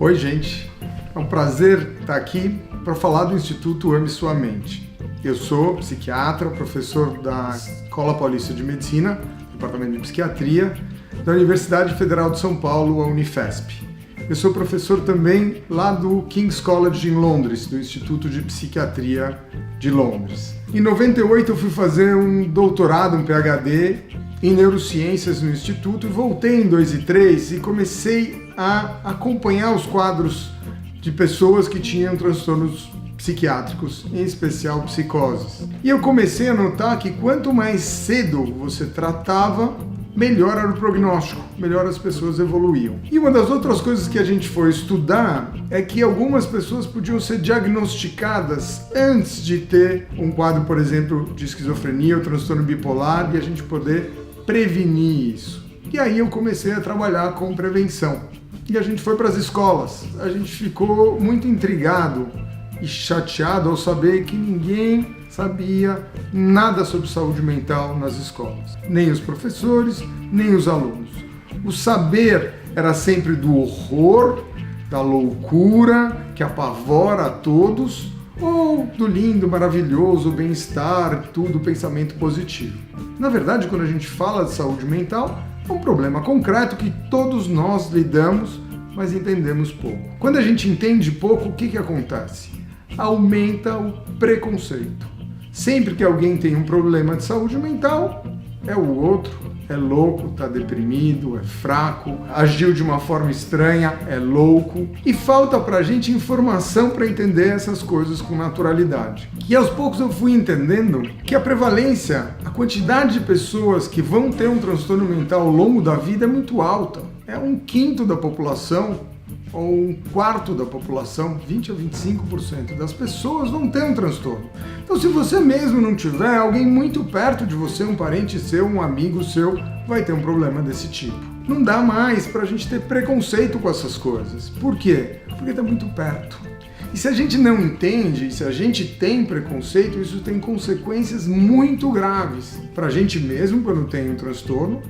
Oi, gente. É um prazer estar aqui para falar do Instituto Ame Sua Mente. Eu sou psiquiatra, professor da Escola Paulista de Medicina, Departamento de Psiquiatria, da Universidade Federal de São Paulo, a Unifesp. Eu sou professor também lá do King's College em Londres, do Instituto de Psiquiatria de Londres. Em 98 eu fui fazer um doutorado, um PhD em neurociências no Instituto e voltei em 2003 e comecei a acompanhar os quadros de pessoas que tinham transtornos psiquiátricos, em especial psicoses. E eu comecei a notar que quanto mais cedo você tratava, melhor era o prognóstico, melhor as pessoas evoluíam. E uma das outras coisas que a gente foi estudar é que algumas pessoas podiam ser diagnosticadas antes de ter um quadro, por exemplo, de esquizofrenia ou transtorno bipolar, e a gente poder prevenir isso. E aí eu comecei a trabalhar com prevenção. E a gente foi para as escolas. A gente ficou muito intrigado e chateado ao saber que ninguém sabia nada sobre saúde mental nas escolas. Nem os professores, nem os alunos. O saber era sempre do horror, da loucura que apavora a todos, ou do lindo, maravilhoso, bem-estar, tudo pensamento positivo. Na verdade, quando a gente fala de saúde mental, é um problema concreto que todos nós lidamos, mas entendemos pouco. Quando a gente entende pouco, o que acontece? Aumenta o preconceito. Sempre que alguém tem um problema de saúde mental, é o outro, é louco, está deprimido, é fraco, agiu de uma forma estranha, é louco. E falta pra gente informação para entender essas coisas com naturalidade. E aos poucos eu fui entendendo que a prevalência, a quantidade de pessoas que vão ter um transtorno mental ao longo da vida é muito alta. É 1/5 da população, ou 1/4 da população, 20 a 25% das pessoas vão ter um transtorno. Então, se você mesmo não tiver, alguém muito perto de você, um parente seu, um amigo seu, vai ter um problema desse tipo. Não dá mais pra gente ter preconceito com essas coisas. Por quê? Porque tá muito perto. E se a gente não entende, se a gente tem preconceito, isso tem consequências muito graves pra gente mesmo quando tem um transtorno.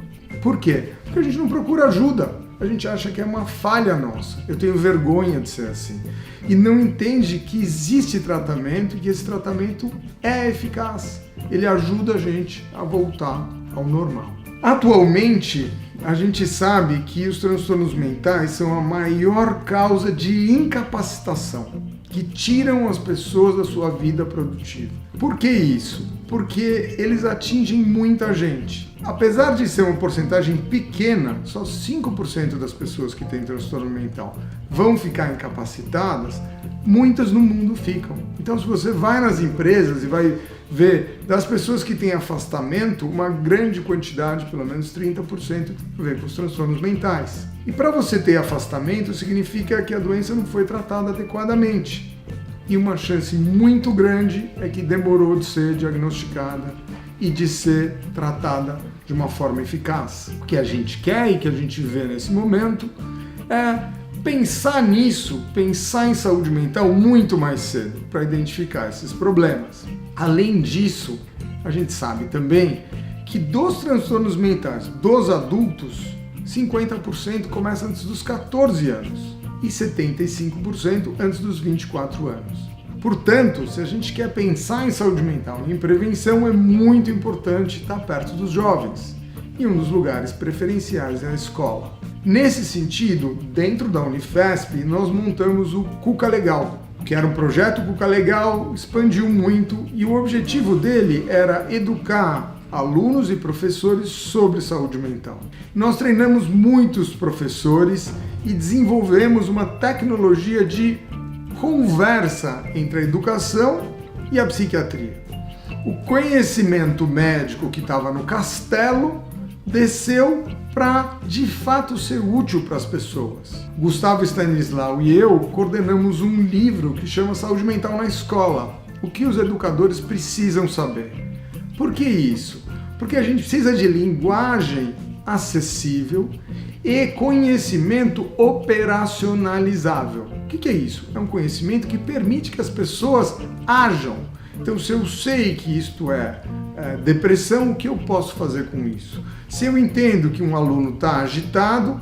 Por quê? Porque a gente não procura ajuda. A gente acha que é uma falha nossa. Eu tenho vergonha de ser assim. E não entende que existe tratamento e que esse tratamento é eficaz. Ele ajuda a gente a voltar ao normal. Atualmente, a gente sabe que os transtornos mentais são a maior causa de incapacitação, que tiram as pessoas da sua vida produtiva. Por que isso? Porque eles atingem muita gente. Apesar de ser uma porcentagem pequena, só 5% das pessoas que têm transtorno mental vão ficar incapacitadas, muitas no mundo ficam. Então, se você vai nas empresas e vai ver das pessoas que têm afastamento, uma grande quantidade, pelo menos 30%, vem com os transtornos mentais. E para você ter afastamento, significa que a doença não foi tratada adequadamente. E uma chance muito grande é que demorou de ser diagnosticada e de ser tratada de uma forma eficaz. O que a gente quer e que a gente vê nesse momento é pensar nisso, pensar em saúde mental muito mais cedo para identificar esses problemas. Além disso, a gente sabe também que dos transtornos mentais dos adultos, 50% começa antes dos 14 anos e 75% antes dos 24 anos. Portanto, se a gente quer pensar em saúde mental e em prevenção, é muito importante estar perto dos jovens. E um dos lugares preferenciais é a escola. Nesse sentido, dentro da Unifesp, nós montamos o Cuca Legal, que era um projeto Cuca Legal, expandiu muito e o objetivo dele era educar alunos e professores sobre saúde mental. Nós treinamos muitos professores e desenvolvemos uma tecnologia de conversa entre a educação e a psiquiatria. O conhecimento médico que estava no castelo desceu para, de fato, ser útil para as pessoas. Gustavo Stanislau e eu coordenamos um livro que chama Saúde Mental na Escola. O que os educadores precisam saber. Por que isso? Porque a gente precisa de linguagem acessível e conhecimento operacionalizável. O que é isso? É um conhecimento que permite que as pessoas ajam. Então, se eu sei que isto é depressão, o que eu posso fazer com isso? Se eu entendo que um aluno está agitado,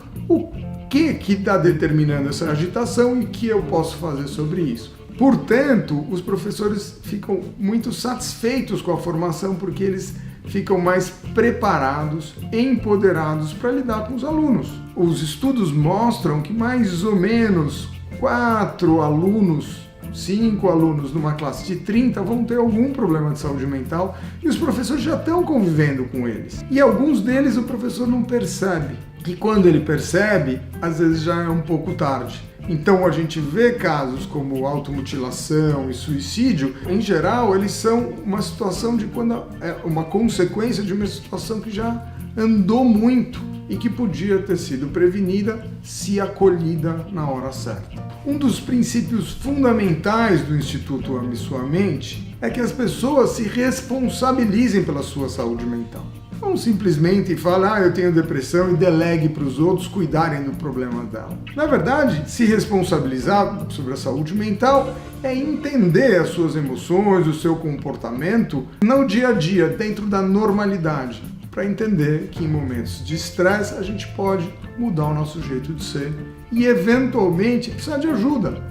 que está determinando essa agitação e o que eu posso fazer sobre isso. Portanto, os professores ficam muito satisfeitos com a formação porque eles ficam mais preparados, empoderados para lidar com os alunos. Os estudos mostram que mais ou menos 4 alunos, 5 alunos numa classe de 30 vão ter algum problema de saúde mental e os professores já estão convivendo com eles. E alguns deles o professor não percebe. E quando ele percebe, às vezes já é um pouco tarde. Então a gente vê casos como automutilação e suicídio, em geral eles são uma situação de quando é uma consequência de uma situação que já andou muito e que podia ter sido prevenida se acolhida na hora certa. Um dos princípios fundamentais do Instituto Ame Sua Mente é que as pessoas se responsabilizem pela sua saúde mental. Não simplesmente fala, eu tenho depressão e delegue para os outros cuidarem do problema dela. Na verdade, se responsabilizar sobre a saúde mental é entender as suas emoções, o seu comportamento no dia a dia, dentro da normalidade, para entender que em momentos de estresse a gente pode mudar o nosso jeito de ser e eventualmente precisar de ajuda.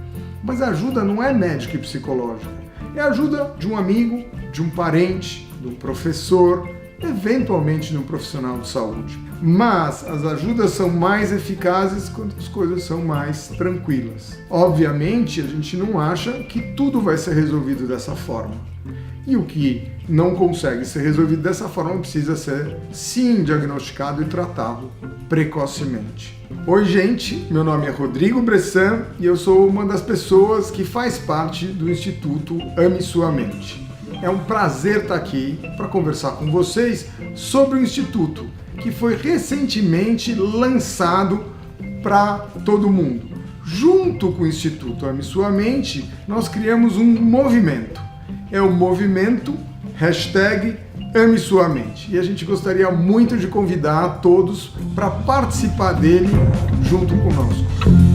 Mas a ajuda não é médica e psicológica, é a ajuda de um amigo, de um parente, de um professor, eventualmente de um profissional de saúde. Mas as ajudas são mais eficazes quando as coisas são mais tranquilas. Obviamente, a gente não acha que tudo vai ser resolvido dessa forma. E o que não consegue ser resolvido dessa forma precisa ser, sim, diagnosticado e tratado precocemente. Oi, gente, meu nome é Rodrigo Bressan e eu sou uma das pessoas que faz parte do Instituto Ame Sua Mente. É um prazer estar aqui para conversar com vocês sobre o Instituto, que foi recentemente lançado para todo mundo. Junto com o Instituto Ame Sua Mente, nós criamos um movimento. É o movimento #Ame Sua Mente. E a gente gostaria muito de convidar a todos para participar dele junto conosco.